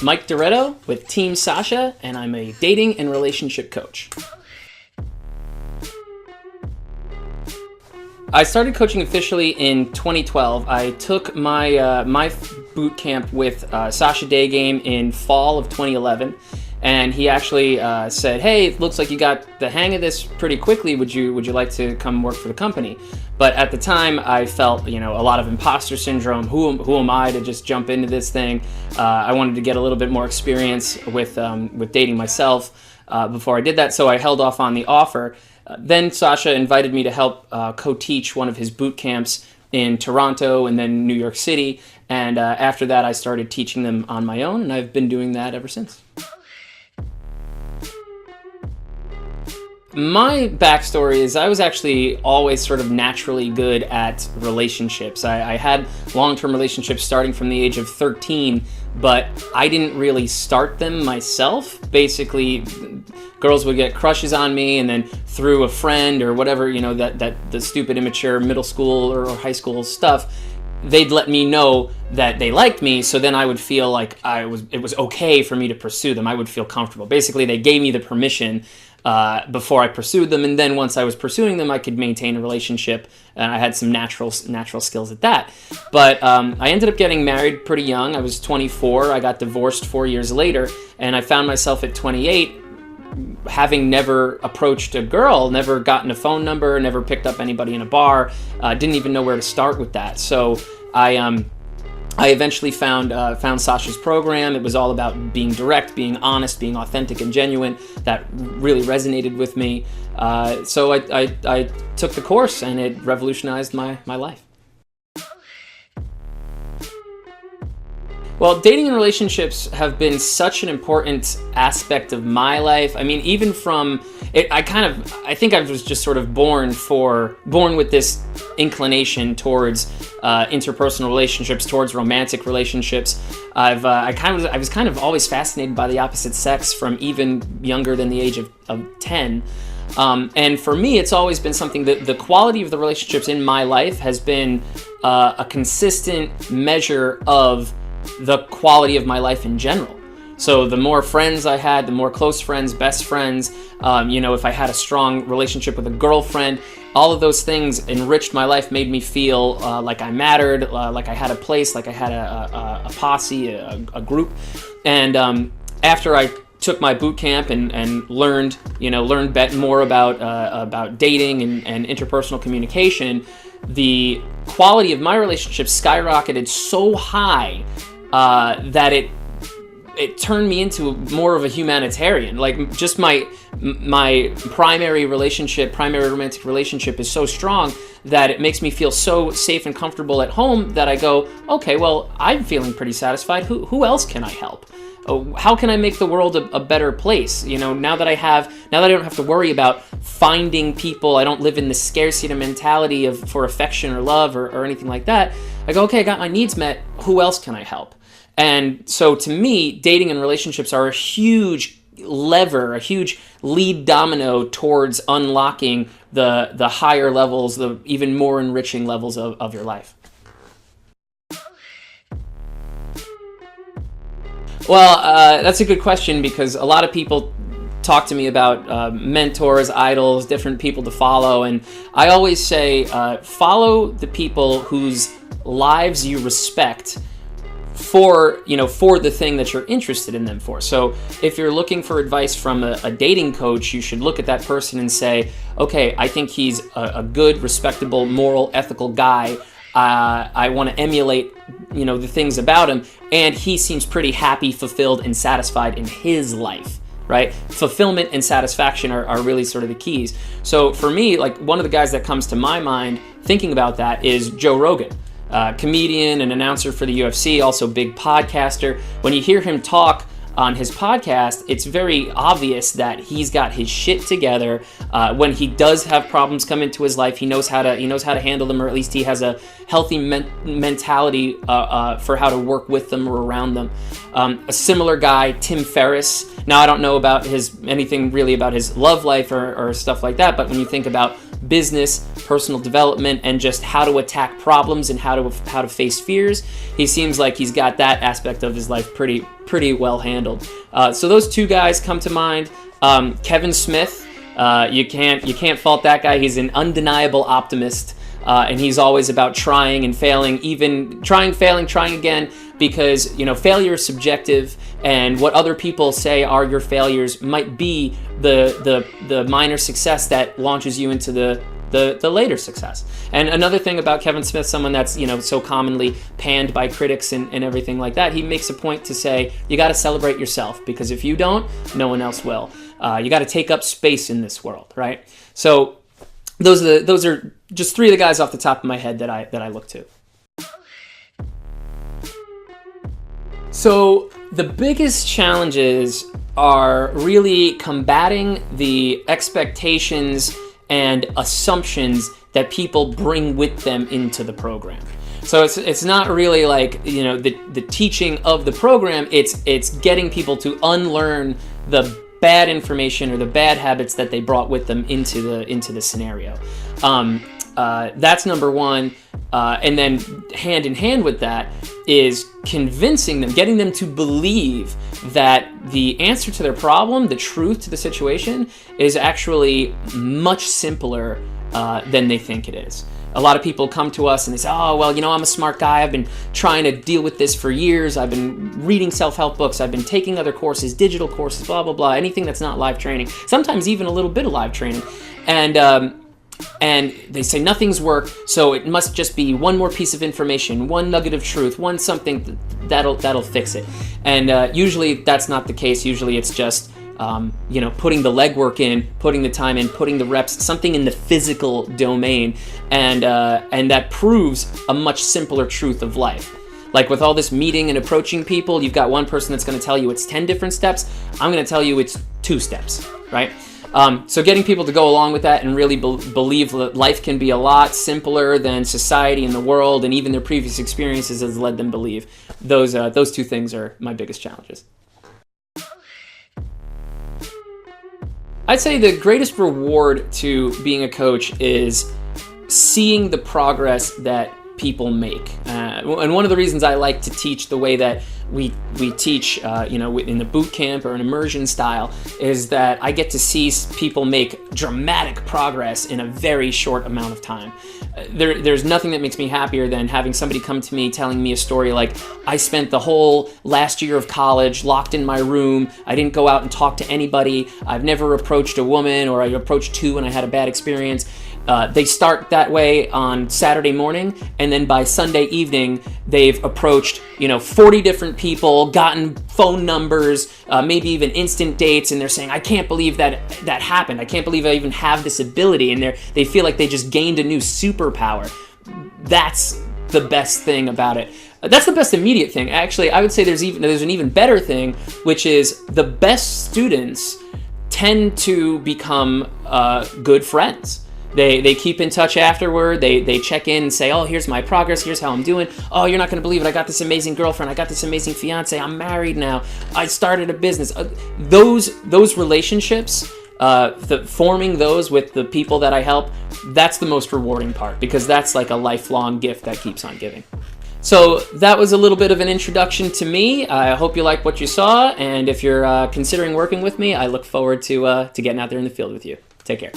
Mike Doretto with Team Sasha, and I'm a dating and relationship coach. I started coaching officially in 2012. I took my my boot camp with Sasha Daygame in fall of 2011, and he actually said, "Hey, it looks like you got the hang of this pretty quickly. Would you like to come work for the company?" But at the time, I felt a lot of imposter syndrome. Who am I to just jump into this thing? I wanted to get a little bit more experience with dating myself before I did that, so I held off on the offer. Then Sasha invited me to help co-teach one of his boot camps in Toronto and then New York City. And after that, I started teaching them on my own, and I've been doing that ever since. My backstory is I was actually always sort of naturally good at relationships. I had long-term relationships starting from the age of 13, but I didn't really start them myself. Basically, girls would get crushes on me, and then through a friend or whatever, that the stupid, immature middle school or high school stuff, they'd let me know that they liked me, so then I would feel like it was okay for me to pursue them. I would feel comfortable. Basically, they gave me the permission before I pursued them, and then once I was pursuing them, I could maintain a relationship, and I had some natural skills at that. But I ended up getting married pretty young. I was 24. I got divorced 4 years later, and I found myself at 28 having never approached a girl, never gotten a phone number, never picked up anybody in a bar, didn't even know where to start with that. So I eventually found Sasha's program. It was all about being direct, being honest, being authentic and genuine. That really resonated with me. So I took the course, and it revolutionized my life. Well, dating and relationships have been such an important aspect of my life. I mean, even from it, I think I was just sort of born with this inclination towards interpersonal relationships, towards romantic relationships. I was kind of always fascinated by the opposite sex from even younger than the age of 10. And for me, it's always been something that the quality of the relationships in my life has been a consistent measure of the quality of my life in general. So the more friends I had, the more close friends, best friends, if I had a strong relationship with a girlfriend, all of those things enriched my life, made me feel like I mattered, like I had a place, like I had a posse, a group. And after I took my boot camp and learned more about dating and interpersonal communication, the quality of my relationships skyrocketed so high that it turned me into more of a humanitarian. Like, just my primary romantic relationship is so strong that it makes me feel so safe and comfortable at home that I go, okay, well, I'm feeling pretty satisfied. Who else can I help? How can I make the world a better place? Now that I don't have to worry about finding people, I don't live in the scarcity mentality for affection or love or anything like that. I go, okay, I got my needs met. Who else can I help? And so to me, dating and relationships are a huge lever, a huge lead domino towards unlocking the higher levels, the even more enriching levels of your life. Well, that's a good question, because a lot of people talk to me about mentors, idols, different people to follow, and I always say follow the people whose lives you respect for the thing that you're interested in them for. So if you're looking for advice from a dating coach, you should look at that person and say, okay, I think he's a good, respectable, moral, ethical guy. I want to emulate, the things about him, and he seems pretty happy, fulfilled, and satisfied in his life, right? Fulfillment and satisfaction are really sort of the keys. So for me, like, one of the guys that comes to my mind thinking about that is Joe Rogan. Comedian and announcer for the UFC, also big podcaster. When you hear him talk on his podcast, it's very obvious that he's got his shit together. When he does have problems come into his life, he knows how to handle them, or at least he has a healthy mentality for how to work with them or around them. A similar guy, Tim Ferriss. Now, I don't know about anything really about his love life or stuff like that, but when you think about business, personal development, and just how to attack problems and how to face fears. He seems like he's got that aspect of his life pretty well handled. So those two guys come to mind. Kevin Smith, you can't fault that guy. He's an undeniable optimist. And he's always about trying and failing, even trying, failing, trying again, because, you know, failure is subjective, and what other people say are your failures might be the minor success that launches you into the later success. And another thing about Kevin Smith, someone that's, you know, so commonly panned by critics and everything like that, he makes a point to say, you got to celebrate yourself, because if you don't, no one else will. You got to take up space in this world, right? So those are just three of the guys off the top of my head that I look to. So the biggest challenges are really combating the expectations and assumptions that people bring with them into the program. So it's not really like, you know, the teaching of the program, it's getting people to unlearn the bad information or the bad habits that they brought with them into the scenario. That's number one. And then hand in hand with that is convincing them, getting them to believe that the answer to their problem, the truth to the situation, is actually much simpler than they think it is. A lot of people come to us and they say, oh, well, you know, I'm a smart guy. I've been trying to deal with this for years. I've been reading self-help books. I've been taking other courses, digital courses, blah, blah, blah, anything that's not live training, sometimes even a little bit of live training. And they say nothing's worked, so it must just be one more piece of information, one nugget of truth, one something that'll fix it. And usually that's not the case. Usually it's just you know, putting the legwork in, putting the time in, putting the reps, something in the physical domain, and that proves a much simpler truth of life. Like with all this meeting and approaching people, you've got one person that's going to tell you it's 10 different steps. I'm going to tell you it's 2 steps, right? So getting people to go along with that and really believe that life can be a lot simpler than society and the world and even their previous experiences has led them believe. Those 2 things are my biggest challenges. I'd say the greatest reward to being a coach is seeing the progress that people make. And one of the reasons I like to teach the way that we teach, you know, in the boot camp or an immersion style, is that I get to see people make dramatic progress in a very short amount of time. There's nothing that makes me happier than having somebody come to me telling me a story like, I spent the whole last year of college locked in my room. I didn't go out and talk to anybody. I've never approached a woman, or I approached 2 and I had a bad experience. They start that way on Saturday morning, and then by Sunday evening, they've approached, you know, 40 different people, gotten phone numbers, maybe even instant dates, and they're saying, I can't believe that happened. I can't believe I even have this ability, and they feel like they just gained a new superpower. That's the best thing about it. That's the best immediate thing. Actually, I would say there's an even better thing, which is the best students tend to become good friends. They keep in touch afterward. They check in and say, oh, here's my progress. Here's how I'm doing. Oh, you're not going to believe it. I got this amazing girlfriend. I got this amazing fiance. I'm married now. I started a business. Those relationships, forming those with the people that I help, that's the most rewarding part, because that's like a lifelong gift that keeps on giving. So that was a little bit of an introduction to me. I hope you liked what you saw. And if you're considering working with me, I look forward to getting out there in the field with you. Take care.